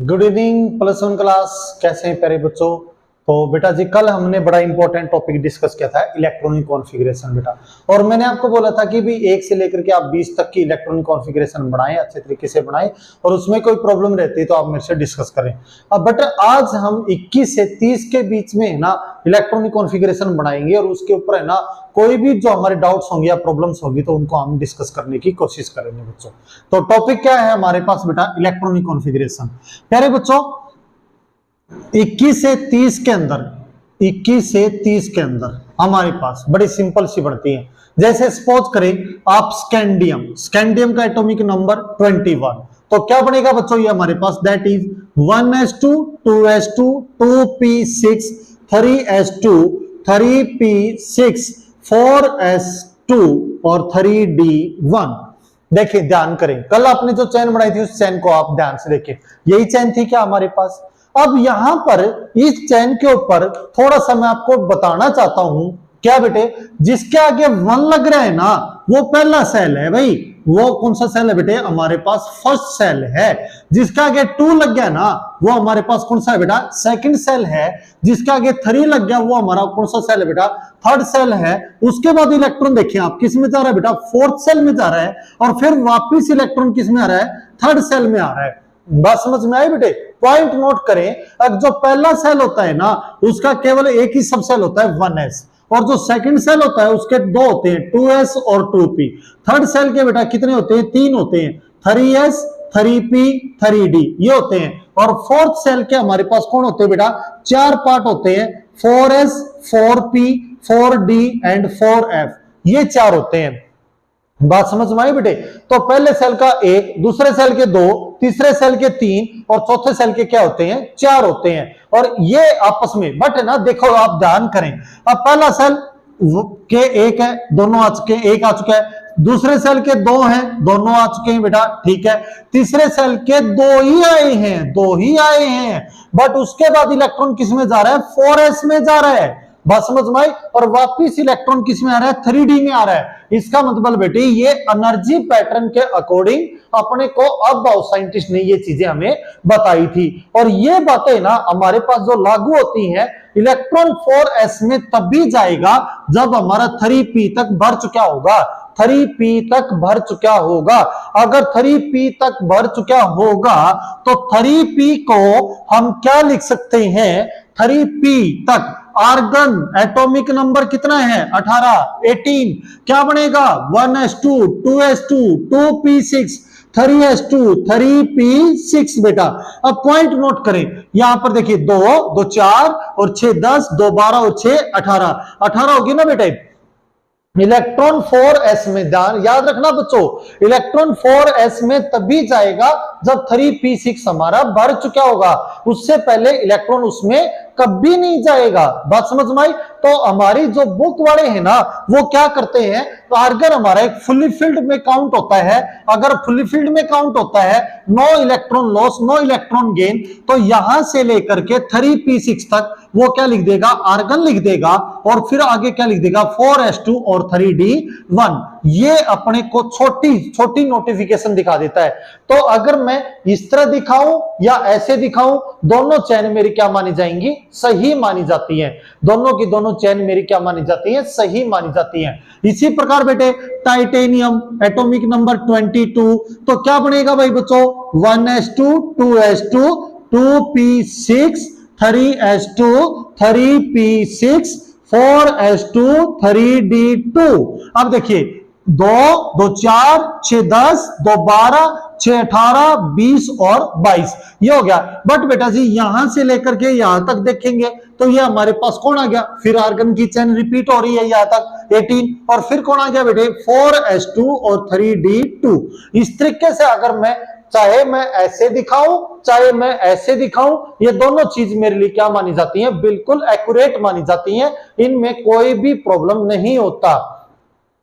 Good evening plus one class, कैसे हैं प्यारे बच्चों। तो बेटा जी कल हमने बड़ा इंपॉर्टेंट टॉपिक डिस्कस किया था इलेक्ट्रॉनिक कॉन्फ़िगरेशन बेटा। और मैंने आपको बोला था कि भी 1 से लेकर के आप 20 तक की इलेक्ट्रॉनिक कॉन्फ़िगरेशन बनाएं, अच्छे तरीके से बनाएं और उसमें कोई प्रॉब्लम रहती है तो आप मेरे से डिस्कस करें। अब बेटा आज हम 21 से 30 के बीच में है ना इलेक्ट्रॉनिक कॉन्फ़िगरेशन बनाएंगे और उसके ऊपर है ना कोई भी जो हमारे डाउट्स होंगे या प्रॉब्लम्स होगी तो उनको हम डिस्कस करने की कोशिश करेंगे बच्चों। तो टॉपिक क्या है हमारे पास बेटा, इलेक्ट्रॉनिक कॉन्फ़िगरेशन। प्यारे बच्चों 21 से 30 के अंदर 21 से 30 के अंदर हमारे पास बड़ी सिंपल सी बढ़ती है। जैसे सपोज करें आप स्कैंडियम का एटॉमिक नंबर 21, तो क्या बनेगा बच्चों ये हमारे पास, that is 1s2 2s2 2p6 3s2 3p6 4s2 और 3d1। देखिए ध्यान करें, कल आपने जो चैन बनाई थी उस चैन को आप ध्यान से देखिए, यही चैन थी क्या हमारे पास। अब यहां पर इस चैन के ऊपर थोड़ा सा मैं आपको बताना चाहता हूं क्या बेटे, जिसके आगे 1 लग रहा है ना वो पहला सेल है भाई। वो कौन सा सेल है बेटे, हमारे पास फर्स्ट सेल है। जिसके आगे 2 लग गया ना वो हमारे पास कौन सा है बेटा, सेकंड सेल है। जिसके आगे 3 लग गया वो हमारा कौन सा सेल है बेटा, थर्ड सेल है। उसके बाद इलेक्ट्रॉन देखिए आप किस में जा रहा है बेटा, फोर्थ सेल में जा रहा है और फिर वापिस इलेक्ट्रॉन किस में आ रहा है, थर्ड सेल में आ रहा है। बात समझ में आई बेटे, पॉइंट नोट करें। अब जो पहला सेल होता है ना उसका केवल एक ही सब सेल होता है 1s, और जो सेकंड सेल होता है उसके 2 होते हैं 2s और 2p। थर्ड सेल के बेटा कितने होते हैं, 3 होते हैं, 3s 3p 3d ये होते हैं। और फोर्थ सेल के हमारे पास कौन होते हैं बेटा, 4 पार्ट होते हैं, 4s 4p 4d and 4f, ये 4 होते हैं। बात समझ में आई बेटे। तो पहले सेल का 1, दूसरे सेल के 2, तीसरे सेल के 3 और चौथे सेल के क्या होते हैं, 4 होते हैं। और ये आपस में बट ना देखो आप ध्यान करें, अब पहला सेल के 1 है, दोनों आ चुके हैं, 1 आ चुका है। दूसरे सेल के 2 हैं, दोनों आ चुके हैं बेटा, ठीक है। तीसरे सेल के 2 ही आए हैं, 2 ही आए हैं, बट उसके बाद इलेक्ट्रॉन किस में जा रहा है, 4s में जा रहा है। बात समझ में आई। और वापिस इलेक्ट्रॉन किस में आ रहा है, 3d में आ रहा है। इसका मतलब बेटे ये एनर्जी पैटर्न के अकॉर्डिंग अपने को अब साइंटिस्ट ने ये चीजें हमें बताई थी। और ये बातें ना हमारे पास जो लागू होती हैं, इलेक्ट्रॉन 4s में तभी जाएगा जब हमारा 3p तक भर चुका होगा, 3p तक भर चुका होगा। अगर 3p तक भर चुका होगा तो 3p को हम क्या लिख सकते हैं, 3p तक आर्गन एटॉमिक नंबर कितना है, 18 18, क्या बनेगा 1s2 2s2 2p6 3s2 3p6 बेटा। अब पॉइंट नोट करें, यहां पर देखिए 2 2 4 और 6 10, 2 12 और 6 18, 18 होगी ना बेटे। इलेक्ट्रॉन 4s में ध्यान याद रखना बच्चों, इलेक्ट्रॉन 4s में तभी जाएगा जब 3p6 हमारा भर चुका होगा, उससे पहले इलेक्ट्रॉन उसमें कभी नहीं जाएगा। बात समझ में आई। तो हमारी जो बुक वाले हैं ना वो क्या करते हैं, तो आर्गन हमारा एक फुली फिल्ड में काउंट होता है। अगर फुली फिल्ड में काउंट होता है, no electron loss no electron gain, तो यहां से लेकर के 3p6 तक वो क्या लिख देगा, आर्गन लिख देगा, और फिर आगे क्या लिख देगा, 4s2 और 3d1। ये अपने को छोटी छोटी नोटिफिकेशन दिखा देता है। तो अगर मैं इस तरह दिखाऊं या ऐसे दिखाऊं, दोनों चैन मेरी क्या मानी जाएंगी, सही मानी जाती हैं। दोनों की दोनों चैन मेरी क्या मानी जाती है, सही मानी जाती हैं। इसी प्रकार बेटे टाइटेनियम एटॉमिक नंबर 22, तो क्या बनेगा भाई बच्चों, 1s2 2s2 2p6 3s2 3p6 4s2 3d2। अब देखिए 2 2 4 6 10 2 12 6 18 20 और 22 ये हो गया। बट बेटा जी यहां से लेकर के यहां तक देखेंगे तो ये हमारे पास कौन आ गया, फिर आर्गन की चेन रिपीट हो रही है यहां तक 18, और फिर कौन आ गया बेटे 4s2 और 3d2। इस तरीके से अगर मैं चाहे मैं ऐसे दिखाऊं चाहे मैं ऐसे दिखाऊं, ये दोनों चीज मेरे लिए क्या मानी जाती हैं, बिल्कुल एक्यूरेट मानी जाती हैं, इनमें कोई भी प्रॉब्लम नहीं होता।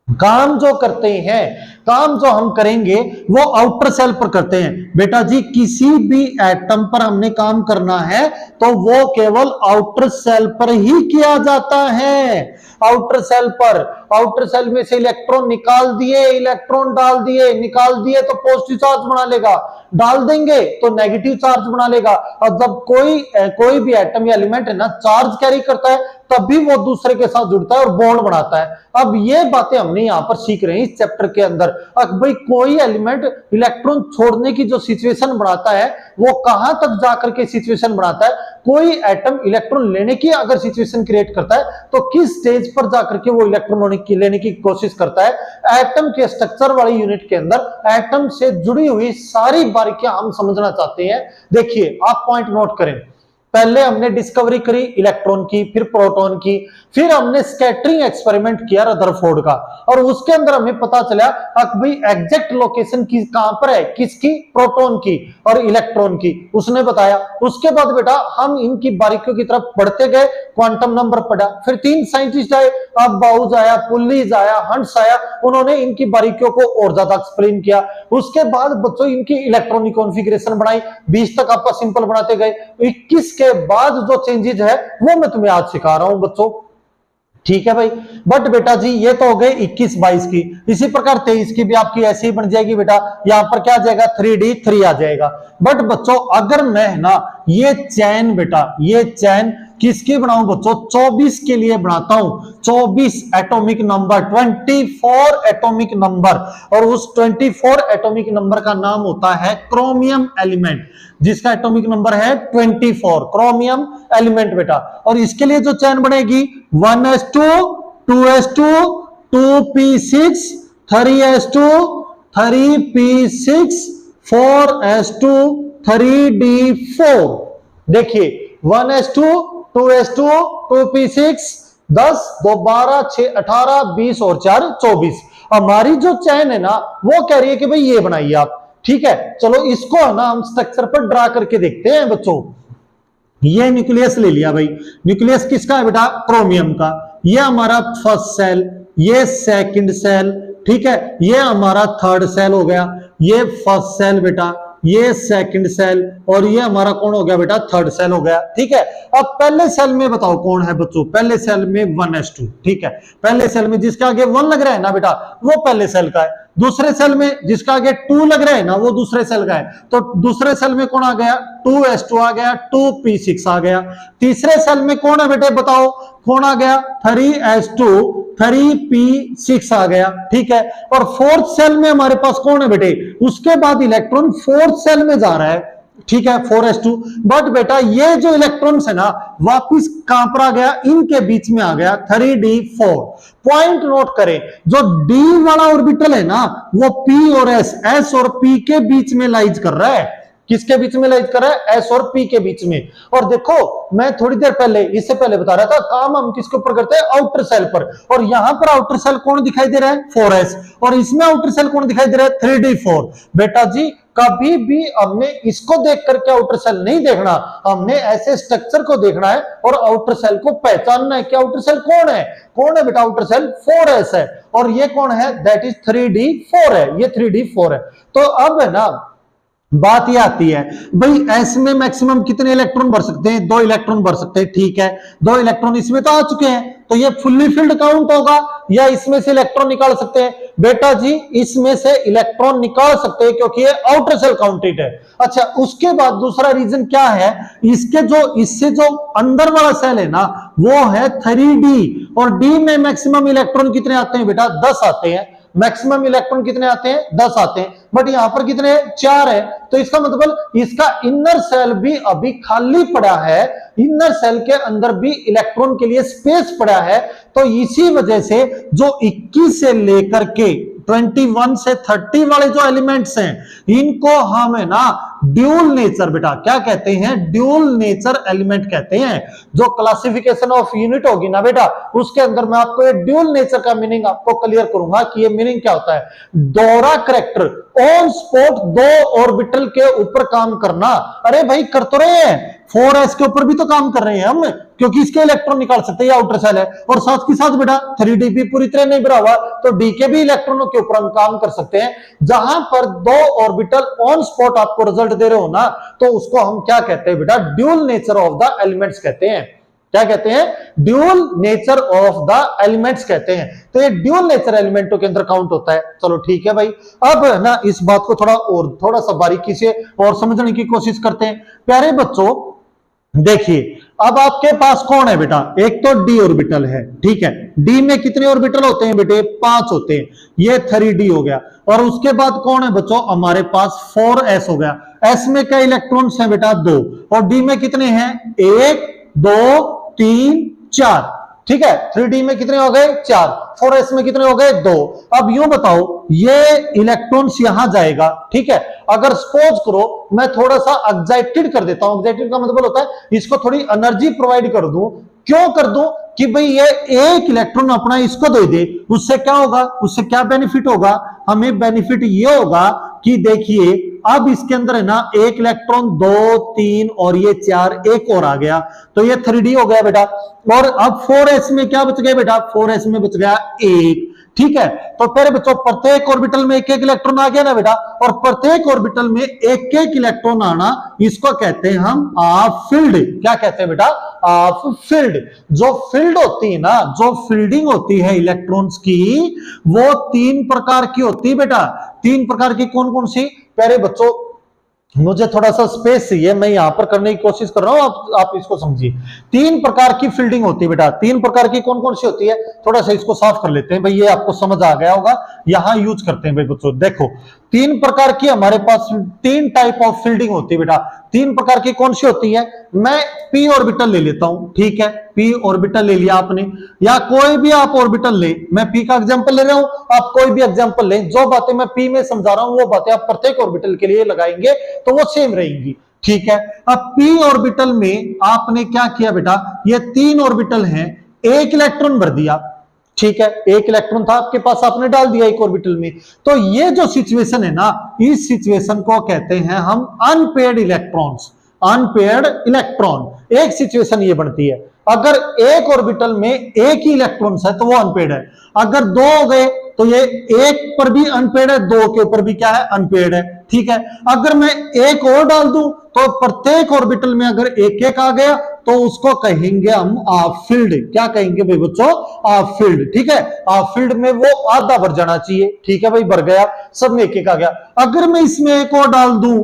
काम जो करते हैं, काम जो हम करेंगे वो आउटर सेल पर करते हैं बेटा जी। किसी भी एटम पर हमने काम करना है तो वो केवल आउटर सेल पर ही किया जाता है। आउटर सेल पर, आउटर सेल में से इलेक्ट्रॉन निकाल दिए, इलेक्ट्रॉन डाल दिए, निकाल दिए तो पॉजिटिव चार्ज बना लेगा, डाल देंगे तो नेगेटिव चार्ज बना लेगा। और जब कोई भी एटम या एलिमेंट है ना चार्ज कैरी करता है तभी वो दूसरे के साथ जुड़ता है और बॉन्ड बनाता है। अब ये बातें हमने यहां पर सीख रहे हैं इस चैप्टर के अंदर। अब भाई कोई एलिमेंट इलेक्ट्रॉन छोड़ने की जो सिचुएशन बनाता है वो कहां तक जाकर के सिचुएशन बनाता है, कोई एटम इलेक्ट्रॉन लेने की अगर सिचुएशन क्रिएट करता है तो किस स्टेज पर जाकर के वो इलेक्ट्रॉन लेने की कोशिश करता है। एटम के स्ट्रक्चर वाली यूनिट के अंदर एटम से जुड़ी हुई सारी बारीकियां हम समझना चाहते हैं। देखिए आप पॉइंट नोट करें, पहले हमने डिस्कवरी करी इलेक्ट्रॉन की, फिर प्रोटॉन की, फिर हमने स्कैटरिंग एक्सपेरिमेंट किया रदरफोर्ड का, और उसके अंदर हमें पता चला कि भाई एग्जैक्ट लोकेशन की कहां पर है, किसकी, प्रोटॉन की और इलेक्ट्रॉन की, उसने बताया। उसके बाद बेटा हम इनकी बारीकियों की तरफ बढ़ते गए, क्वांटम नंबर पढ़ा, फिर 3 साइंटिस्ट आए, अब बाउज आया, पुल्लीज आया, हंट्स आया, उन्होंने इनकी बारीकियों को और ज्यादा एक्सप्लेन किया। उसके बाद बच्चों इनकी इलेक्ट्रॉनिक कॉन्फ़िगरेशन बनाई, 20 तक आपका सिंपल बनाते गए। 21 के बाद जो चेंजेस है वो मैं तुम्हें आज सिखा रहा हूं बच्चों, ठीक है भाई। बट बेटा जी ये तो हो गए 21-22 की, इसी प्रकार 23 की भी आपकी ऐसी ही बन जाएगी बेटा। यहां पर क्या आ जाएगा, 3D3 आ जाएगा। बट बच्चों अगर मैं ना ये चैन बेटा, ये चैन किसकी बनाऊं बच्चों, 24 के लिए बनाता हूं। 24 एटॉमिक नंबर, 24 एटॉमिक नंबर, और उस 24 एटॉमिक नंबर का नाम होता है क्रोमियम एलिमेंट, जिसका एटॉमिक नंबर है 24, क्रोमियम एलिमेंट बेटा। और इसके लिए जो चैन बनेगी 1s2 2s2 2p6 3s2 3p6 4s2 3d4। देखिए 1s2 2s2 2p6 10 2 12 6 18 20 और 4 24। हमारी जो चैन है ना वो कह रही है कि भाई ये बनाइए आप, ठीक है। चलो इसको है ना हम स्ट्रक्चर पर ड्रा करके देखते हैं बच्चों। ये न्यूक्लियस ले लिया भाई, न्यूक्लियस किसका है बेटा, क्रोमियम का। ये हमारा फर्स्ट सेल, ये सेकंड सेल, ठीक है, ये हमारा थर्ड सेल हो गया, ये फर्स्ट सेल बेटा, ये सेकंड सेल, और ये हमारा कौन हो गया बेटा, थर्ड सेल हो गया, ठीक है। अब पहले सेल में बताओ कौन है बच्चों, पहले सेल में 1s2, ठीक है। पहले सेल में जिसके आगे 1 लग रहा है ना बेटा वो पहले सेल का है। दूसरे सेल में जिसका आगे 2 लग रहा है ना वो दूसरे सेल का है। तो दूसरे सेल में कौन आ गया, 2s2 आ गया, 2p6 आ गया। तीसरे सेल में कौन है बेटे बताओ, कौन आ गया, 3s2 3p6 आ गया, ठीक है। और फोर्थ सेल में हमारे पास कौन है बेटे, उसके बाद इलेक्ट्रॉन फोर्थ सेल में जा रहा है, ठीक है, 4s2। बट बेटा ये जो इलेक्ट्रॉन्स है ना वापिस कहां पर आ गया, इनके बीच में आ गया, 3d4। पॉइंट नोट करें, जो d वाला ऑर्बिटल है ना वो p और s और p के बीच में लाइज कर रहा है। किसके बीच में लाइज कर रहा है, s और p के बीच में। और देखो मैं थोड़ी देर पहले, इससे पहले बता रहा था काम हम किसके ऊपर करते हैं, आउटर सेल पर। और यहां पर आउटर सेल कौन दिखाई दे रहा है, 4s, और इसमें आउटर सेल कौन दिखाई दे रहा है, 3d4। बेटा जी कभी भी हमने इसको देख करके आउटर सेल नहीं देखना, हमने ऐसे स्ट्रक्चर को देखना है और आउटर सेल को पहचानना है कि आउटर सेल कौन है। कौन है बेटा, आउटर सेल 4s है, और ये कौन है, दैट इज 3d4 है, ये 3d4 है। तो अब है ना बात ये आती है भाई एस में मैक्सिमम कितने इलेक्ट्रॉन भर सकते हैं, 2 इलेक्ट्रॉन भर सकते हैं, ठीक है। 2 इलेक्ट्रॉन इसमें तो आ चुके हैं, तो ये फुल्ली फिल्ड काउंट होगा या इसमें से इलेक्ट्रॉन निकाल सकते हैं, बेटा जी इसमें से इलेक्ट्रॉन निकाल सकते हैं क्योंकि ये आउटर सेल काउंटेड है। अच्छा उसके बाद दूसरा रीजन क्या है, इससे जो अंदर वाला सेल है ना वो है 3d, और डी में मैक्सिमम इलेक्ट्रॉन कितने आते हैं बेटा, 10 आते हैं। मैक्सिमम इलेक्ट्रॉन कितने आते हैं, 10 आते हैं। बट यहां पर कितने, 4 है। तो इसका मतलब इसका इनर सेल भी अभी खाली पड़ा है, इनर सेल के अंदर भी इलेक्ट्रॉन के लिए स्पेस पड़ा है। तो इसी वजह से जो 21 से लेकर के 21 से 30 वाले जो एलिमेंट्स हैं इनको हम है ना ड्यूल नेचर, बेटा क्या कहते हैं, ड्यूल नेचर एलिमेंट कहते हैं। जो क्लासिफिकेशन ऑफ यूनिट होगी ना बेटा उसके अंदर मैं आपको ये ड्यूल नेचर का मीनिंग आपको क्लियर करूंगा कि ये मीनिंग क्या होता है। दोहरा करैक्टर ऑन स्पॉट 2 ऑर्बिटल के ऊपर काम करना, अरे भाई कर तो रहे हैं, 4s के ऊपर भी तो काम कर रहे हैं हम, क्योंकि इसके इलेक्ट्रॉन निकाल सकते हैं, आउटर सेल है। और साथ के साथ बेटा 3d भी पूरी तरह नहीं भरा हुआ, तो d के भी इलेक्ट्रॉनों के ऊपर हम काम कर सकते हैं। जहां पर दो ऑर्बिटल ऑन स्पॉट आपको रिजल्ट दे रहे हो ना, तो उसको हम क्या कहते हैं बेटा, dual nature of the elements कहते हैं। क्या कहते हैं? Dual nature of the elements कहते हैं। तो ये ड्यूल नेचर एलिमेंटों के अंदर काउंट होता है। चलो ठीक है भाई, अब ना इस बात को थोड़ा सा बारीकी से और समझने की कोशिश करते हैं। प्यारे बच्चों देखिए, अब आपके पास कौन है बेटा, एक तो डी ऑर्बिटल है, ठीक है। डी में कितने ऑर्बिटल होते हैं बेटे? 5 होते हैं। ये 3d हो गया। और उसके बाद कौन है बच्चों? हमारे पास 4s हो गया। s में क्या इलेक्ट्रॉन्स हैं बेटा? 2। और डी में कितने हैं? 1 2 3 4, ठीक है। 3d में कितने हो गए? 4। 4s में कितने हो गए? 2। अब यूं बताओ, ये इलेक्ट्रॉन्स यहां जाएगा, ठीक है। अगर सपोज करो मैं थोड़ा सा एक्साइटेड कर देता हूं, एक्साइटेड का मतलब होता है इसको थोड़ी एनर्जी प्रोवाइड कर दूं। क्यों कर दूं? कि भाई ये एक इलेक्ट्रॉन अपना इसको दे दे, उससे क्या होगा? उससे क्या बेनिफिट होगा? हमें बेनिफिट ये होगा कि देखिए अब इसके अंदर है ना, एक इलेक्ट्रॉन 2 3 और ये 4, एक और आ गया, तो ये 3d हो गया बेटा। और अब 4s में क्या बच गया बेटा? 4s में बच गया 1, ठीक है। तो फिर बच्चों प्रत्येक ऑर्बिटल में एक एक इलेक्ट्रॉन आ गया ना बेटा, और प्रत्येक ऑर्बिटल में एक एक इलेक्ट्रॉन आना, इसको कहते हैं हम हाफ फील्ड। क्या कहते हैं बेटा? Half field. जो फील्ड होती है ना, जो फील्डिंग होती है इलेक्ट्रॉन्स की, वो 3 प्रकार की होती है बेटा। 3 प्रकार की कौन कौन सी? प्यारे बच्चों मुझे थोड़ा सा स्पेस चाहिए, मैं यहां पर करने की कोशिश कर रहा हूं, आप इसको समझिए। 3 प्रकार की फील्डिंग होती है बेटा। 3 प्रकार की कौन कौन सी होती है? थोड़ा सा इसको साफ कर लेते हैं भाई, ये आपको समझ आ गया होगा, यहां यूज करते हैं भाई बच्चों। देखो 3 प्रकार की हमारे पास 3 टाइप ऑफ फील्डिंग होती है बेटा। 3 प्रकार की कौन सी होती है? मैं p ऑर्बिटल ले लेता हूं, ठीक है। p ऑर्बिटल ले लिया आपने, या कोई भी आप ऑर्बिटल ले, मैं p का एग्जांपल ले रहा हूं, आप कोई भी एग्जांपल लें। जो बातें मैं p में समझा रहा हूं वो बातें आप प्रत्येक ऑर्बिटल के लिए लगाएंगे तो वो सेम रहेंगी, ठीक है। अब p ऑर्बिटल में आपने क्या किया बेटा? ये 3 ऑर्बिटल हैं, एक इलेक्ट्रॉन भर दिया, ठीक है। एक इलेक्ट्रॉन था आपके पास, आपने डाल दिया एक ऑर्बिटल में। तो ये जो सिचुएशन है ना, इस सिचुएशन को कहते हैं हम अनपेयर्ड इलेक्ट्रॉन्स। अनपेयर्ड इलेक्ट्रॉन, एक सिचुएशन ये बनती है। अगर एक ऑर्बिटल में एक ही इलेक्ट्रॉन्स है तो वो अनपेयर्ड है। अगर 2 हो गए तो ये एक पर भी अनपेयर्ड है, 2 के ऊपर भी क्या है? अनपेयर्ड है, ठीक है। अगर मैं एक और डाल दूं तो प्रत्येक ऑर्बिटल में अगर एक एक आ गया तो उसको कहेंगे हम हाफ फील्ड। क्या कहेंगे भाई बच्चों? हाफ फील्ड, ठीक है। हाफ फील्ड में वो आधा भर जाना चाहिए, ठीक है भाई, भर गया, सब में एक एक आ गया। अगर मैं इसमें एक और डाल दूं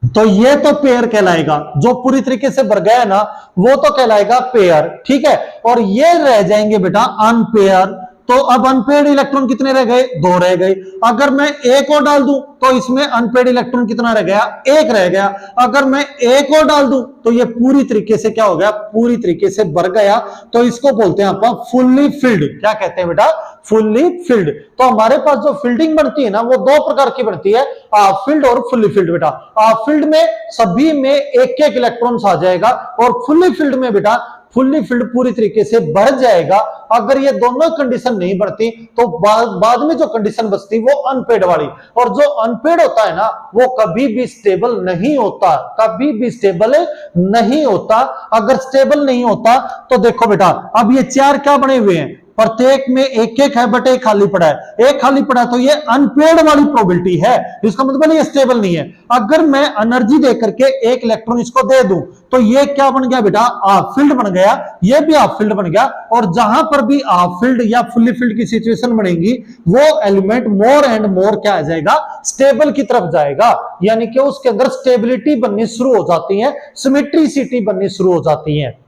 तो ये तो पेयर कहलाएगा, जो पूरी तरीके से भर गया है ना वो तो कहलाएगा पेयर, ठीक है। और ये रह जाएंगे बेटा अनपेयर। तो अब अनपेयर्ड इलेक्ट्रॉन कितने रह गए? 2 रह गए। अगर मैं एक और डाल दूं तो इसमें अनपेयर्ड इलेक्ट्रॉन कितना रह गया? 1 रह गया। अगर मैं एक और डाल दूं तो ये पूरी तरीके से क्या हो गया? पूरी तरीके से भर गया। तो इसको बोलते हैं अपन फुल्ली फिल्ड। क्या कहते हैं बेटा? Fully filled. तो हमारे पास जो फील्डिंग बनती है ना वो 2 प्रकार की बनती है, हाफ फील्ड और फुल्ली फिल्ड बेटा। हाफ फील्ड में सभी में एक एक इलेक्ट्रॉन्स आ जाएगा, और फुल्ली फिल्ड में बेटा फुल्ली फिल्ड पूरी तरीके से भर जाएगा। अगर ये दोनों कंडीशन नहीं बढ़ती तो बाद में जो कंडीशन बचती वो अनपेड वाली। और जो अनपेड होता है ना वो कभी भी स्टेबल नहीं होता, कभी भी स्टेबल नहीं होता। अगर स्टेबल नहीं होता तो देखो बेटा, अब ये 4 क्या बने हुए हैं? प्रत्येक में एक एक है बट एक खाली पड़ा है। एक खाली पड़ा तो ये अनपेड वाली प्रोबेबिलिटी है, इसका मतलब ये स्टेबल नहीं है। अगर मैं एनर्जी दे करके एक इलेक्ट्रॉन इसको दे दूं तो ये क्या बन गया बेटा? हाफ फील्ड बन गया, ये भी हाफ फील्ड बन गया। और जहां पर भी हाफ फील्ड या फुल्ली फील्ड की सिचुएशन बनेगी वो एलिमेंट मोर एंड मोर क्या आ जाएगा? स्टेबल की तरफ जाएगा, यानी कि उसके अंदर स्टेबिलिटी बननी शुरू हो जाती है, सिमेट्रिसिटी बननी शुरू हो जाती है।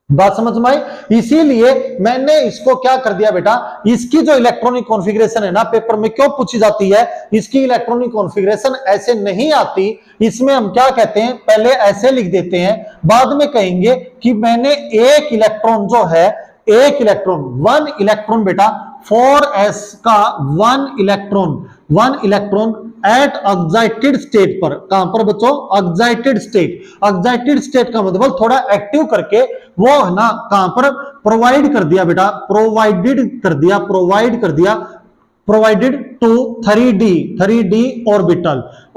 बात समझ में आई? इसीलिए मैंने इसको क्या कर दिया बेटा, इसकी जो इलेक्ट्रॉनिक कॉन्फ़िगरेशन है ना पेपर में क्यों पूछी जाती है, इसकी इलेक्ट्रॉनिक कॉन्फ़िगरेशन ऐसे नहीं आती। इसमें हम क्या कहते हैं, पहले ऐसे लिख देते हैं, बाद में कहेंगे कि मैंने एक इलेक्ट्रॉन जो है, एक इलेक्ट्रॉन 1 इलेक्ट्रॉन बेटा 4s का 1 इलेक्ट्रॉन एट एक्साइटेड स्टेट पर। कहां पर बच्चों? Excited state. एक्साइटेड स्टेट का मतलब थोड़ा एक्टिव करके वो है ना कहां पर? प्रोवाइड कर दिया बेटा, प्रोवाइडेड कर दिया provided to 3d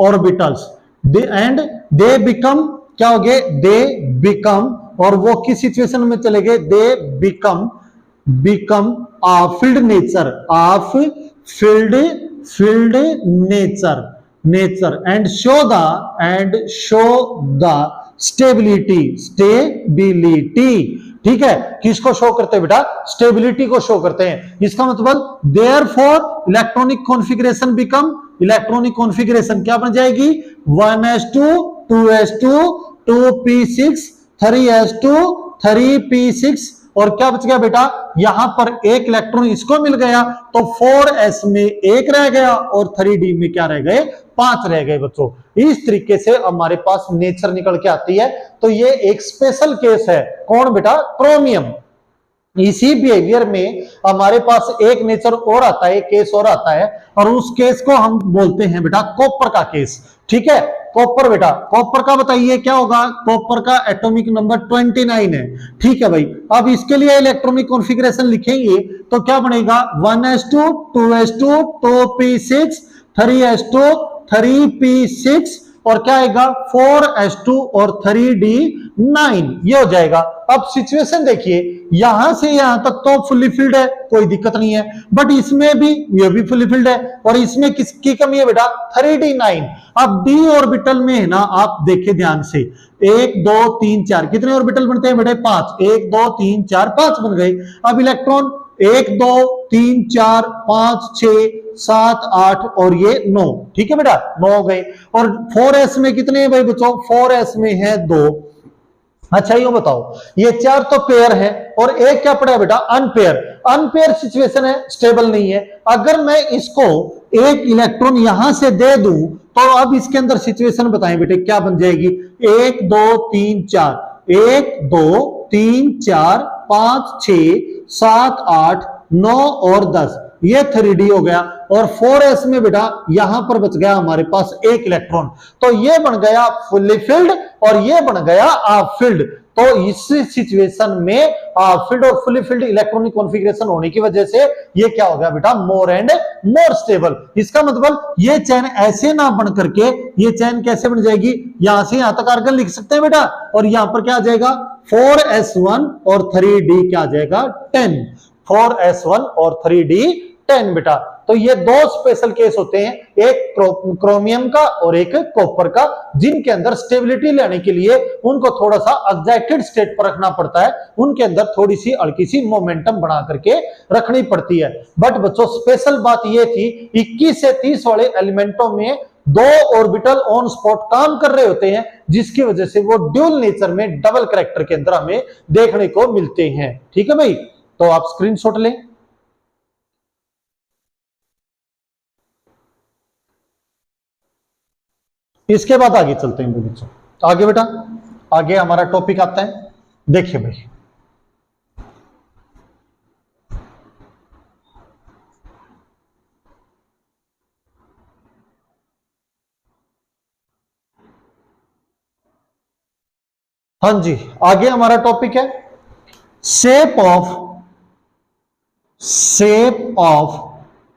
orbitals and they become क्या हो गए, दे बिकम, और वो किस सिचुएशन में चले गए, they become field nature, of field nature and show the stability, ठीक है, किसको शो करते हैं बेटा, स्टेबिलिटी को शो करते हैं। इसका मतलब therefore electronic configuration become, electronic configuration क्या बन जाएगी, 1s2 2s2 2p6 3s2 3p6, और क्या बच गया बेटा, यहां पर एक इलेक्ट्रॉन इसको मिल गया तो 4s में एक रह गया और 3d में क्या रह गए, 5 रह गए बच्चों। इस तरीके से हमारे पास नेचर निकल के आती है। तो ये एक स्पेशल केस है, कौन बेटा, क्रोमियम। इसी बिहेवियर में हमारे पास एक नेचर और आता है, एक केस और आता है, और उस केस को हम बोलते हैं बेटा कॉपर का केस, ठीक है। कॉपर बेटा, कॉपर का बताइए क्या होगा, कॉपर का एटॉमिक नंबर 29 है, ठीक है भाई। अब इसके लिए इलेक्ट्रॉनिक कॉन्फ़िगरेशन लिखेंगे तो क्या बनेगा, 1s2 2s2 2p6 3s2 3p6, और क्या आएगा 4s2 और 3d9, ये हो जाएगा। अब सिचुएशन देखिए, यहां से यहां तक तो फुली फिल्ड है, कोई दिक्कत नहीं है, बट इसमें भी ये भी फुली फिल्ड है, और इसमें किसकी कमी है बेटा, 3d9। अब d ऑर्बिटल में है ना, आप देखिए ध्यान से, 1 2 3 4 कितने ऑर्बिटल बनते हैं बेटे, 5, 1 2 3 4 5 बन गए। अब इलेक्ट्रॉन 1 2 3 4 5 6 7 8 और ये 9, ठीक है बेटा, 9 हो गए। और 4s में कितने हैं भाई बच्चों, 4s में है 2। अच्छा ये बताओ, ये 4 तो पेयर है और एक क्या पड़ा है बेटा, अनपेयर। अनपेयर सिचुएशन है, स्टेबल नहीं है। अगर मैं इसको एक इलेक्ट्रॉन यहां से दे दूं तो अब इसके अंदर सिचुएशन बताएं बेटे क्या बन जाएगी, 1 2 3 4, 1 2 3 4 5 6 7 8 9 और 10, ये 3d हो गया। और 4s में बेटा यहां पर बच गया हमारे पास एक इलेक्ट्रॉन, तो ये बन गया फुल्ली फिल्ड और ये बन गया हाफ फिल्ड। तो इस सिचुएशन में फील्ड और फुली फिल्ड इलेक्ट्रॉनिक कॉन्फ़िगरेशन होने की वजह से ये क्या हो गया बेटा, मोर एंड मोर स्टेबल। इसका मतलब ये चैन ऐसे ना बन करके, ये चैन कैसे बन जाएगी, यहां से यहां तक आर्गन लिख सकते हैं बेटा, और यहां पर क्या आ जाएगा 4s1 और 3d क्या आ जाएगा 10, 4s1 और 3d 10 बेटा। तो ये दो स्पेशल केस होते हैं, एक क्रोमियम का और एक कॉपर का, जिनके अंदर स्टेबिलिटी लेने के लिए उनको थोड़ा सा एक्साइटेड स्टेट पर रखना पड़ता है, उनके अंदर थोड़ी सी हल्की सी मोमेंटम बना करके रखनी पड़ती है। बट बच्चों स्पेशल बात ये थी, 21 से 30 वाले एलिमेंटों में 2 ऑर्बिटल ऑन स्पॉट काम कर रहे होते हैं, जिसकी वजह से वो ड्यूल नेचर में डबल कैरेक्टर के अंदर हमें देखने को मिलते हैं। ठीक है भाई, तो आप स्क्रीनशॉट लें। इसके बाद आगे चलते हैं बच्चों, आगे बेटा, आगे हमारा टॉपिक आता है, देखिए भाई हाँ जी, आगे हमारा टॉपिक है शेप ऑफ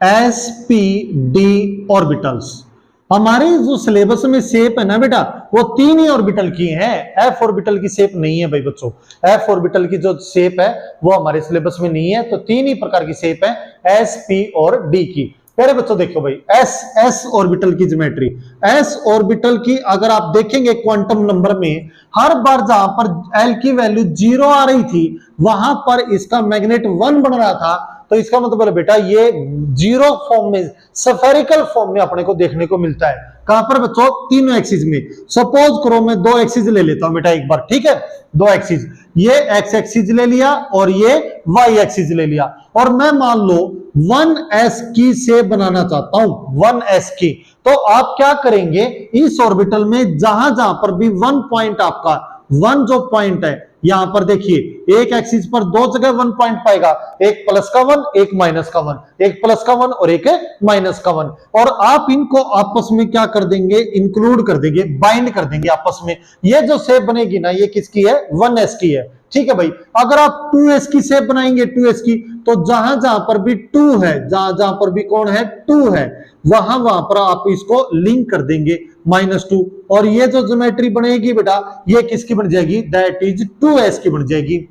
एसपीडी ऑर्बिटल्स। हमारे जो सिलेबस में शेप है ना बेटा, वो 3 ही ऑर्बिटल की है, एफ ऑर्बिटल की शेप नहीं है भाई बच्चों। एफ ऑर्बिटल की जो शेप है वो हमारे सिलेबस में नहीं है, तो 3 ही प्रकार की शेप है, एस पी और डी की। पहले बच्चों देखो भाई, एस ऑर्बिटल की ज्योमेट्री, एस ऑर्बिटल की अगर आप देखेंगे क्वांटम नंबर में, हर बार जहां पर एल की वैल्यू 0 आ रही थी वहां पर इसका मैग्नेट 1 बन रहा था। तो इसका मतलब बेटा ये 0 फॉर्म में, स्फेरिकल फॉर्म में अपने को देखने को मिलता है। कहां पर बच्चों, तीनों एक्सिस में। सपोज करो मैं 2 एक्सिस ले लेता हूं बेटा एक बार, ठीक है, 2 एक्सिस, ये एक्स एक्सिस ले लिया और ये वाई एक्सिस ले लिया, और मैं मान लो 1s की शेप बनाना चाहता हूं, 1s की। तो आप क्या करेंगे, इस ऑर्बिटल में जहां जहां पर भी 1 पॉइंट आपका, 1 जो पॉइंट है यहां पर देखिए, एक एक्सिस पर 2 जगह 1 पॉइंट पाएगा, एक प्लस का 1 एक माइनस का 1, एक प्लस का 1 और एक माइनस का 1, और आप इनको आपस में क्या कर देंगे, इंक्लूड कर देंगे, बाइंड कर देंगे आपस में। ये जो शेप बनेगी ना, ये किसकी है, 1s की है। ठीक है भाई। अगर आप 2s की शेप बनाएंगे 2s की, तो जहां जहां पर भी 2 है, जहां जहां पर भी कौन है 2 है, वहां वहां पर आप इसको लिंक कर देंगे -2, और ये जो ज्योमेट्री बनेगी बेटा ये किसकी बन जाएगी, दैट इज 2s की बन जाएगी।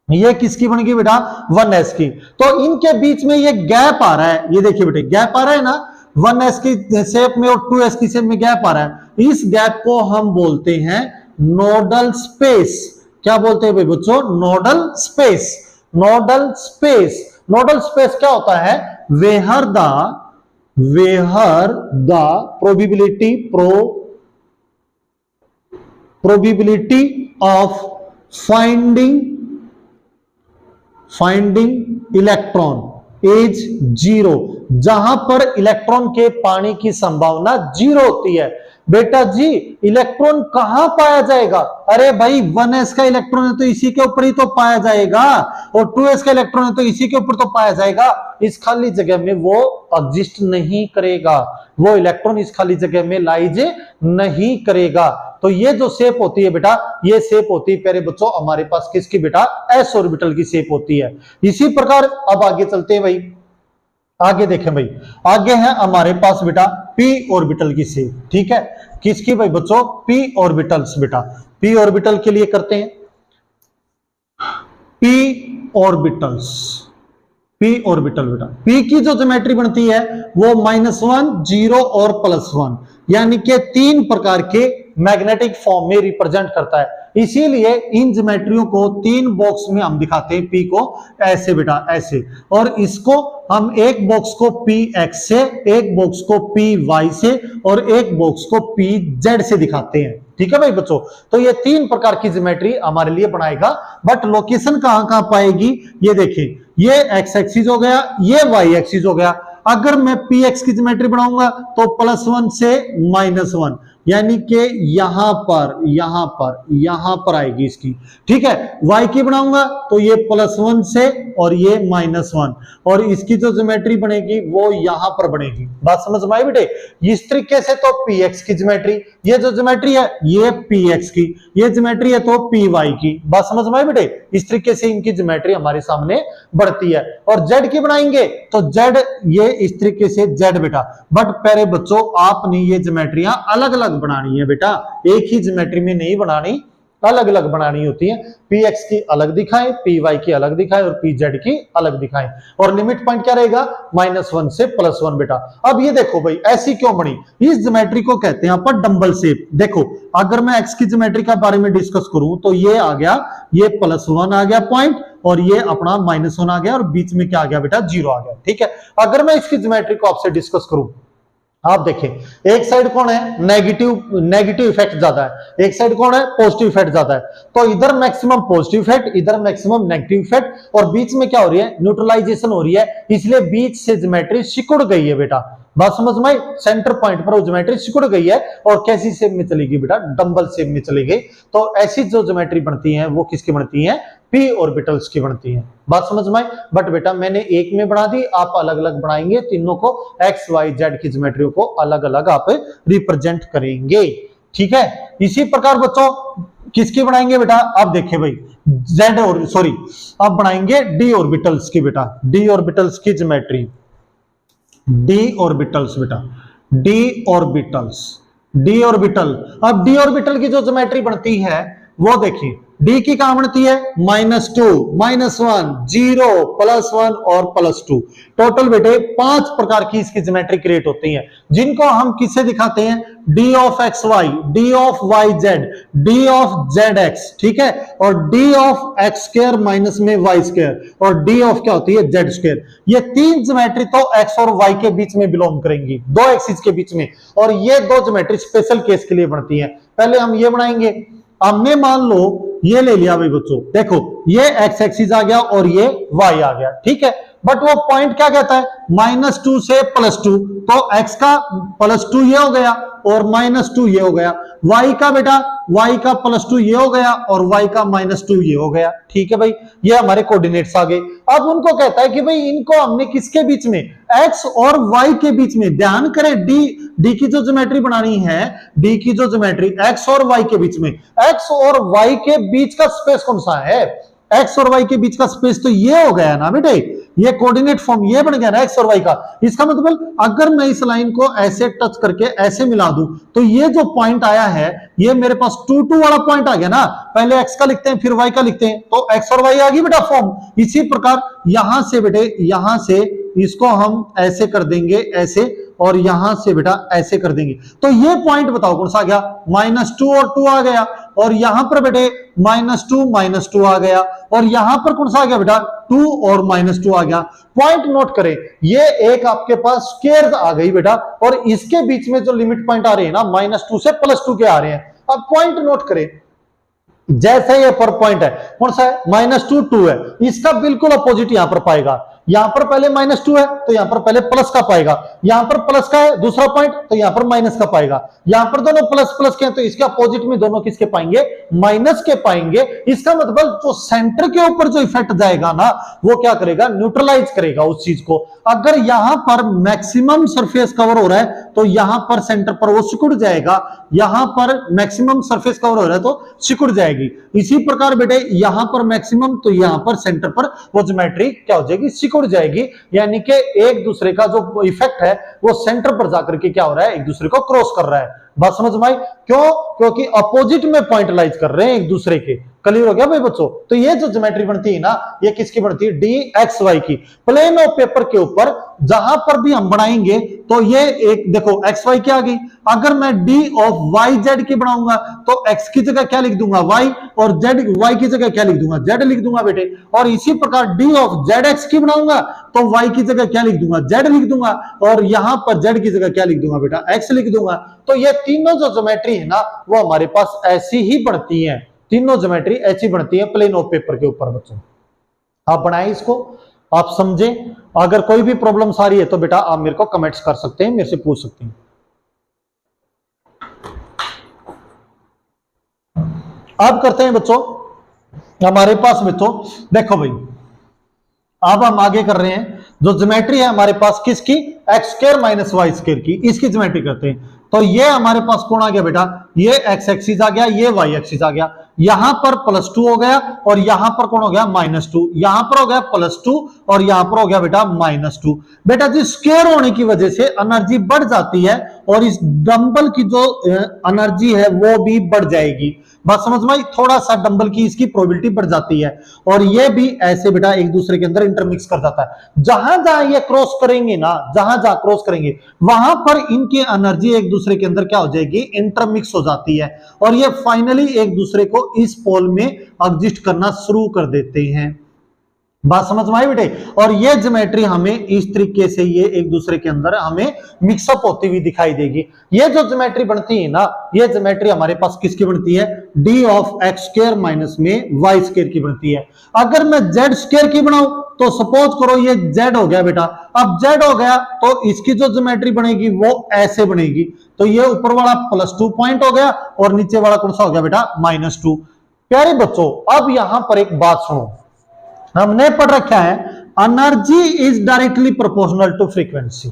ये किसकी बन गई बेटा 1s की। तो इनके बीच में ये गैप आ रहा है, ये देखिए बेटे गैप आ रहा है ना, 1s की शेप में और 2s की शेप में गैप आ रहा है। इस गैप को हम बोलते हैं नोडल स्पेस। क्या बोलते हैं भाई बच्चों, nodal space. Nodal space, nodal space क्या होता है, where the probability of finding electron is 0, जहां पर इलेक्ट्रॉन के पाने की संभावना 0 होती है। बेटा जी इलेक्ट्रॉन कहां पाया जाएगा, अरे भाई 1s का इलेक्ट्रॉन है तो इसी के ऊपर ही तो पाया जाएगा, और 2s का इलेक्ट्रॉन है तो इसी के ऊपर तो पाया जाएगा। इस खाली जगह में वो एग्जिस्ट नहीं करेगा, वो इलेक्ट्रॉन इस खाली जगह में लाइज नहीं करेगा। तो ये जो शेप होती है बेटा, ये शेप होती है प्यारे बच्चों हमारे पास किसकी बेटा, s ऑर्बिटल की शेप होती है। इसी प्रकार अब आगे चलते हैं भाई, आगे देखें भाई, आगे है हमारे पास बेटा p ऑर्बिटल की शेप, ठीक है, किसकी भाई बच्चों, p ऑर्बिटल्स बेटा। p ऑर्बिटल के लिए करते हैं p ऑर्बिटल्स, p ऑर्बिटल बेटा, p की जो ज्योमेट्री बनती है वो -1, 0 और +1, यानी कि 3 प्रकार के मैग्नेटिक फॉर्म में रिप्रेजेंट करता है। इसीलिए इन ज्योमेट्रियों को 3 बॉक्स में हम दिखाते हैं, p को ऐसे बेटा ऐसे, और इसको हम एक बॉक्स को px से, एक बॉक्स को py से और एक बॉक्स को pz से दिखाते हैं, ठीक है भाई बच्चों। तो ये 3 प्रकार की ज्योमेट्री हमारे लिए बनाएगा, बट लोकेशन कहां कहां पाएगी, ये देखिए, ये x एक्सिस हो गया, ये y एक्सिस हो गया। अगर मैं px की ज्योमेट्री बनाऊंगा तो +1 से -1, यानी कि यहां पर आएगी इसकी, ठीक है। y की बनाऊंगा तो ये +1 से और ये -1, और इसकी जो ज्योमेट्री बनेगी वो यहां पर बनेगी। बात समझ में आई बेटे, इस तरीके से तो px की ज्योमेट्री, ये जो ज्योमेट्री है ये px की, ये ज्योमेट्री है तो py की। बात समझ में आई बेटे, इस तरीके से इनकी ज्योमेट्री हमारे सामने बढ़ती है। और z की बनाएंगे तो z, ये इस तरीके से z बेटा। बट प्यारे बच्चों आपने ये ज्योमेट्रियां अलग अलग बनानी है बेटा, एक ही ज्योमेट्री में नहीं बनानी, अलग अलग बनानी होती है। px की अलग दिखाएं, py की अलग दिखाएं और pz की अलग दिखाएं। और लिमिट पॉइंट क्या रहेगा, -1 से +1 बेटा। अब ये देखो भाई ऐसी क्यों बनी, इस ज्योमेट्री को कहते हैं अपन डंबल शेप। देखो अगर मैं x की ज्योमेट्री के बारे में डिस्कस करूं तो ये आ गया, ये +1 आ गया पॉइंट, और ये अपना -1 आ गया, और बीच में क्या आ गया बेटा, 0 आ गया, ठीक है। अगर मैं इसकी ज्योमेट्री को आपसे डिस्कस करूं, आप देखें एक साइड कौन है, नेगेटिव इफेक्ट ज्यादा है, एक साइड कौन है, पॉजिटिव इफेक्ट ज्यादा है। तो इधर मैक्सिमम पॉजिटिव इफेक्ट, इधर मैक्सिमम नेगेटिव इफेक्ट, और बीच में क्या हो रही है, न्यूट्रलाइजेशन हो रही है, इसलिए बीच से ज्योमेट्री सिकुड़ गई है बेटा। बात समझ में आई, सेंटर पॉइंट पर वो ज्योमेट्री सिकुड़ गई है, और कैसी शेप में चलेगी बेटा, डंबल शेप में चली गई। तो ऐसी जो ज्योमेट्री बनती है वो किसकी बनती है, p ऑर्बिटल्स की बनती है। बात समझ में आई। बट बेटा मैंने एक में बना दी, आप अलग अलग बनाएंगे, तीनों को x y z की ज्योमेट्री को अलग अलग आप रिप्रेजेंट करेंगे, ठीक है। इसी प्रकार बच्चों किसकी बनाएंगे बेटा, आप देखिए भाई z और सॉरी आप बनाएंगे d ऑर्बिटल्स की बेटा, d ऑर्बिटल्स की ज्योमेट्री, d ऑर्बिटल्स बेटा, d ऑर्बिटल्स, d ऑर्बिटल। अब d ऑर्बिटल की जो ज्योमेट्री बनती है वो देखिए, d की कहां बनती है, -2, -1, 0, +1 और +2। टोटल बेटे 5 प्रकार की इसकी ज्योमेट्री क्रिएट होती है, जिनको हम किससे दिखाते हैं, d of xy, d of yz, d of zx, ठीक है, और d of x square minus में y स्क्वायर, और d of क्या होती है, z स्क्वायर। ये 3 ज्योमेट्री तो x और y के बीच में बिलोंग करेंगी, 2 एक्सिस के बीच में, और ये 2 ज्योमेट्री स्पेशल केस के लिए बनती है। पहले हम ये बनाएंगे, हमने मान लो ये ले लिया भाई बच्चों, देखो ये x एक्सिस आ गया और ये y आ गया, ठीक है। बट वो पॉइंट क्या कहता है, -2 से +2, तो x का +2 ये हो गया और -2 ये हो गया, y का बेटा y का +2 ये हो गया और y का -2 ये हो गया। ठीक है भाई, ये हमारे कोऑर्डिनेट्स आ गए। अब उनको कहता है कि भाई इनको हमने किसके बीच में, x और y के बीच में, ध्यान करें डी की जो ज्योमेट्री बनानी है, डी की जो ज्योमेट्री x और y के बीच में, x और y के बीच का स्पेस कौन सा है, x और y के बीच का स्पेस तो ये हो गया ना बेटे, ये कोऑर्डिनेट फॉर्म ये बन गया ना x और y का। इसका मतलब अगर मैं इस लाइन को ऐसे टच करके ऐसे मिला दूं तो ये जो पॉइंट आया है ये मेरे पास 2 2 वाला पॉइंट आ गया ना, पहले x का लिखते हैं फिर y का लिखते हैं, तो x और y आ गई बेटा फॉर्म। इसी प्रकार यहां से बेटे, यहां से इसको हम ऐसे कर देंगे ऐसे, और यहां से बेटा ऐसे कर देंगे, तो ये पॉइंट बताओ कौन सा आ गया, -2 और 2 आ गया, और यहां पर बेटे -2 आ गया, और यहां पर कौन सा आ गया बेटा 2 और -2 आ गया। पॉइंट नोट करें, ये एक आपके पास स्क्वायर आ गई बेटा, और इसके बीच में जो लिमिट पॉइंट आ रहे हैं ना -2 से +2 के आ रहे हैं। अब पॉइंट नोट करें, जैसे ये पर पॉइंट है कौन सा है, -2 2 है, इसका बिल्कुल अपोजिट यहां पर पाएगा, यहां पर पहले -2 है तो यहां पर पहले प्लस का पाएगा, यहां पर प्लस का है दूसरा पॉइंट तो यहां पर माइनस का पाएगा, यहां पर दोनों प्लस प्लस के हैं तो इसके अपोजिट में दोनों किसके पाएंगे, माइनस के पाएंगे। इसका मतलब जो सेंटर के ऊपर जो इफेक्ट जाएगा ना वो क्या करेगा, न्यूट्रलाइज करेगा उस चीज को। अगर यहां पर मैक्सिमम सरफेस कवर हो रहा है तो यहां पर सेंटर पर वो सिकुड़ जाएगा, यहां पर मैक्सिमम सरफेस कवर हो रहा है तो सिकुड़ जाएगी। इसी प्रकार बेटे यहां पर मैक्सिमम तो यहां पर सेंटर पर वो ज्योमेट्री क्या हो जाएगी, सिकुड़ जाएगी, यानी कि एक दूसरे का जो इफेक्ट है वो सेंटर पर जाकर के क्या हो रहा है, एक दूसरे को क्रॉस कर रहा है। बात समझ में आई, क्यों, क्योंकि अपोजिट में पॉइंट लाइज कर रहे हैं एक दूसरे के। क्लियर हो गया भाई बच्चों, तो ये जो ज्योमेट्री बनती है ना ये किसकी बनती है, डी एक्स वाई की। प्लेन ऑफ पेपर के ऊपर जहां पर भी हम बनाएंगे तो ये एक देखो एक्स वाई क्या आ गई, अगर मैं डी ऑफ वाई जेड की बनाऊंगा तो एक्स की जगह क्या लिख दूंगा वाई, और जेड वाई की जगह क्या लिख दूंगा, जेड लिख दूंगा बेटे। और इसी प्रकार डी ऑफ जेड एक्स की बनाऊंगा तो वाई की जगह क्या लिख दूंगा, जेड लिख दूंगा, और यहां पर जेड की जगह क्या लिख दूंगा बेटा, एक्स लिख दूंगा। तो ये तीनों जो ज्योमेट्री है ना वो हमारे पास ऐसी ही बनती है, तीनों ज्योमेट्री ऐसी बनती है प्लेन ऑफ पेपर के ऊपर। बच्चों आप बनाएं इसको, आप समझें, अगर कोई भी प्रॉब्लम आ रही है तो बेटा आप मेरे को कमेंट्स कर सकते हैं, मेरे से पूछ सकते हैं। अब करते हैं बच्चों हमारे पास बच्चों, देखो भाई अब हम आगे कर रहे हैं, जो ज्योमेट्री है हमारे पास किसकी, x square minus y square की, इसकी ज्योमेट्री करते हैं। तो ये हमारे पास कौन आ गया बेटा, ये एक्स एक्सिस आ गया, ये वाई एक्सिस आ गया, यहां पर +2 हो गया और यहां पर कौन हो गया -2, यहां पर हो गया +2 और यहां पर हो गया बेटा -2। बेटा जी स्क्वायर होने की वजह से एनर्जी बढ़ जाती है और इस डंबल की जो एनर्जी है वो भी बढ़ जाएगी। बात समझ में आई, थोड़ा सा डंबल की इसकी प्रोबेबिलिटी बढ़ जाती है, और ये भी ऐसे बेटा एक दूसरे के अंदर इंटरमिक्स कर जाता है। जहां जहां ये क्रॉस करेंगे ना, जहां जहां क्रॉस करेंगे वहां पर इनकी एनर्जी एक दूसरे के अंदर क्या हो जाएगी, इंटरमिक्स हो जाती है, और ये फाइनली एक दूसरे को इस पोल में एग्जिस्ट करना शुरू कर देते हैं। बात समझ में आई बेटे, और ये ज्योमेट्री हमें इस तरीके से ये एक दूसरे के अंदर हमें मिक्सअप होती हुई दिखाई देगी। ये जो ज्योमेट्री बनती है ना ये ज्योमेट्री हमारे पास किसकी बनती है, D of x square minus में वाई स्क्वायर की बनती है। अगर मैं जेड स्क्वायर की बनाऊं तो सपोज करो ये जेड हो गया बेटा, अब जेड हो गया तो इसकी जो ज्योमेट्री बनेगी वो ऐसे बनेगी, तो ये ऊपर वाला +2 पॉइंट हो गया और नीचे वाला कौन सा हो गया बेटा -2। प्यारे बच्चों अब यहां पर एक बात सुनो, हमने पढ़ रखा है energy is directly proportional to frequency.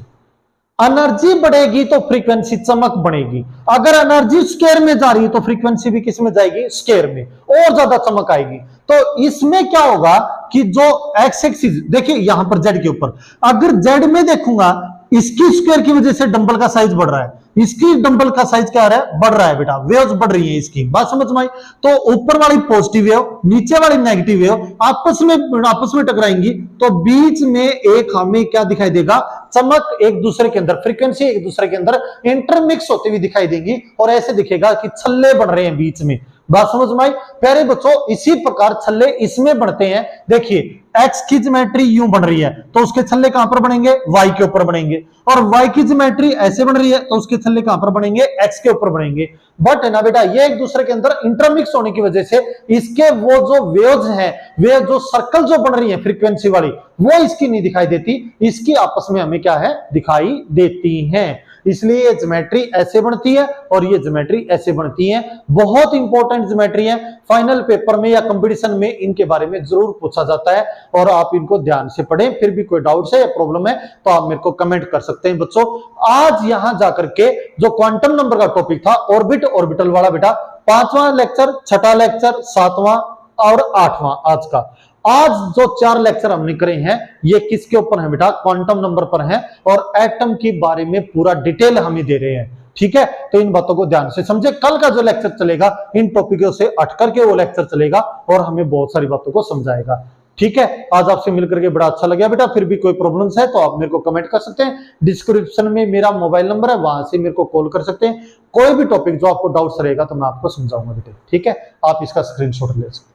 Energy बढ़ेगी तो फ्रीक्वेंसी चमक बढ़ेगी, अगर एनर्जी स्क्वायर में जा रही है तो फ्रीक्वेंसी भी किस में जाएगी, स्क्वायर में, और ज्यादा चमक आएगी। तो इसमें क्या होगा कि जो एक्स एक्सिस देखिए यहां पर जेड के ऊपर, अगर जेड में देखूंगा इसकी स्क्वायर की वजह से डंबल का साइज बढ़ रहा है, इसकी डंबल का साइज क्या है, बढ़ रहा है बेटा, वेव्स बढ़ रही है इसकी। बात समझ में आई, तो ऊपर वाली पॉजिटिव वेव नीचे वाली नेगेटिव वेव आपस में टकराएंगी तो बीच में एक हमें क्या दिखाई देगा, चमक एक दूसरे के अंदर, फ्रीक्वेंसी एक दूसरे के अंदर इंटरमिक्स होती हुई दिखाई देगी, और ऐसे दिखेगा कि छल्ले बन रहे हैं बीच में। बात समझ में आई प्यारे बच्चों, इसी प्रकार छल्ले इसमें बढ़ते हैं। देखिए एक्स की ज्योमेट्री यूं बन रही है तो उसके छल्ले कहां पर बनेंगे, वाई के ऊपर बनेंगे, और वाई की ज्योमेट्री ऐसे बन रही है तो उसके छल्ले कहां पर बनेंगे, एक्स के ऊपर बनेंगे। बट है ना बेटा, ये एक दूसरे के अंदर इंटरमिक्स होने की वजह से इसके वो जो वेव्स हैं, वे जो सर्कल जो बन रही है फ्रीक्वेंसी वाली, वो इसकी नहीं दिखाई देती, इसकी आपस में हमें क्या है, दिखाई देती हैं। इसलिए ये ज्योमेट्री ऐसे बनती है और ये ज्योमेट्री ऐसे बनती है। बहुत इंपॉर्टेंट ज्योमेट्री है, फाइनल पेपर में या कंपटीशन में इनके बारे में जरूर पूछा जाता है और आप इनको ध्यान से पढ़ें। फिर भी कोई डाउट है या प्रॉब्लम है तो आप मेरे को कमेंट कर सकते हैं बच्चों। आज यहां जाकर के जो क्वांटम नंबर का टॉपिक था ऑर्बिट ऑर्बिटल वाला बेटा, 5वां लेक्चर, 6ठा लेक्चर, 7वां और 8वां आज का, आज जो 4 लेक्चर हमने करे हैं ये किसके ऊपर है बेटा, क्वांटम नंबर पर है और एटम के बारे में पूरा डिटेल हमें दे रहे हैं। ठीक है, तो इन बातों को ध्यान से समझे। कल का जो लेक्चर चलेगा इन टॉपिकों से हट करके वो लेक्चर चलेगा और हमें बहुत सारी बातों को समझाएगा। ठीक है, आज आपसे मिलकर के बड़ा अच्छा लगा बेटा। फिर भी कोई प्रॉब्लम्स है तो आप मेरे को कमेंट कर सकते हैं, डिस्क्रिप्शन में मेरा मोबाइल नंबर है, वहां से मेरे को कॉल कर सकते हैं। कोई भी टॉपिक जो आपको डाउट्स रहेगा तो मैं आपको समझाऊंगा बेटे। ठीक है, आप इसका स्क्रीनशॉट ले सकते हैं।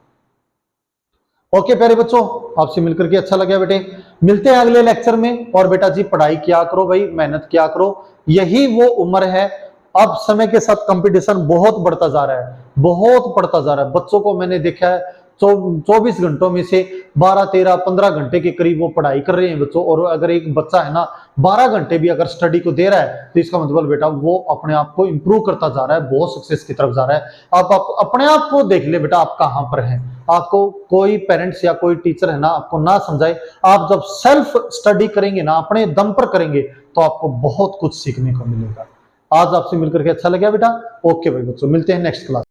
ओके प्यारे बच्चों, आपसे मिलकर के अच्छा लगा बेटे। मिलते हैं अगले लेक्चर में। और बेटा जी पढ़ाई किया करो भाई, मेहनत किया करो, यही वो उम्र है। अब समय के साथ कंपटीशन बहुत बढ़ता जा रहा है, बहुत बढ़ता जा रहा है। बच्चों को मैंने देखा है 24 घंटों में से 12, 13, 15 घंटे के करीब वो पढ़ाई कर रहे हैं बच्चों। और अगर एक बच्चा है ना 12 घंटे भी अगर स्टडी को दे रहा है तो इसका मतलब बेटा वो अपने आप को इंप्रूव करता जा रहा है, बहुत सक्सेस की तरफ जा रहा है। आप अपने आप को देख ले बेटा, आप कहां पर हैं। आपको कोई पेरेंट्स या कोई टीचर है ना आपको ना समझाए, आप जब सेल्फ स्टडी करेंगे ना, अपने दम पर करेंगे तो आपको बहुत कुछ सीखने को मिलेगा। आज आपसे मिलकर के अच्छा लगा बेटा। ओके भाई बच्चों, मिलते हैं नेक्स्ट क्लास।